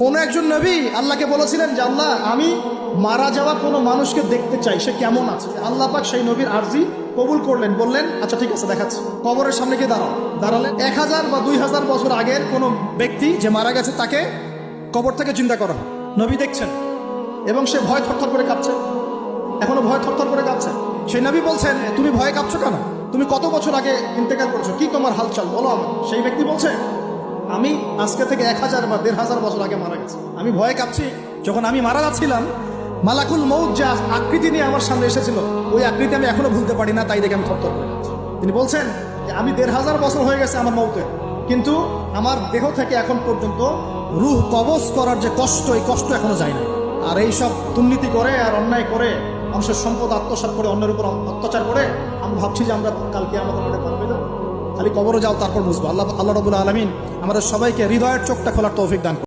কোন একজন নবী আল্লাহকে বলেছিলেন যে আল্লাহ আমি মারা যাওয়া কোনো মানুষকে দেখতে চাই, সে কেমন আছে। আল্লাহ পাক সেই নবীর আরজি কবুল করলেন, বললেন আচ্ছা ঠিক আছে দেখাচ্ছি। কবরের সামনে গিয়ে দাঁড়ালেন। 1000 বা 2000 বছর আগের কোনো ব্যক্তি যে মারা গেছে তাকে কবর থেকে চিন্তা করা, নবী দেখছেন এবং সে ভয় থরথর করে কাঁপছে, এখনো ভয় থরথর করে কাঁপছে। সেই নবী বলছেন তুমি ভয় কাঁপছো কেন, তুমি কত বছর আগে ইন্তেকাল করেছো, কি তোমার হালচাল বলো আমার। সেই ব্যক্তি বলছে আমি আজকে থেকে 1000 বা 1500 বছর আগে মারা গেছি, আমি ভয়ে কাঁপছি। যখন আমি মারা যাচ্ছিলাম মালাকুল মউত যে আকৃতি নিয়ে আমার সামনে এসেছিল, ওই আকৃতি আমি এখনো ভুলতে পারি না, তাই দেখে আমি থরথর করে কাঁপছি। তিনি বলছেন যে আমি 1500 বছর হয়ে গেছে আমার মউতে, কিন্তু আমার দেহ থেকে এখন পর্যন্ত রূহ কবজ করার যে কষ্ট, এই কষ্ট এখনো যায় না। আর এই সব দুর্নীতি করে আর অন্যায় করে মানুষের সম্পদ আত্মসাৎ করে অন্যের উপর অত্যাচার করে আমরা ভাবছি যে আমরা কালকে আমাদের মাঠে পার পেয়ে যাবো। খালি কবরে যাও তারপর বুঝবো। আল্লাহ রাব্বুল আলামিন আমাদের সবাইকে হৃদয়ের চোখটা খোলার তৌফিক দান করুন।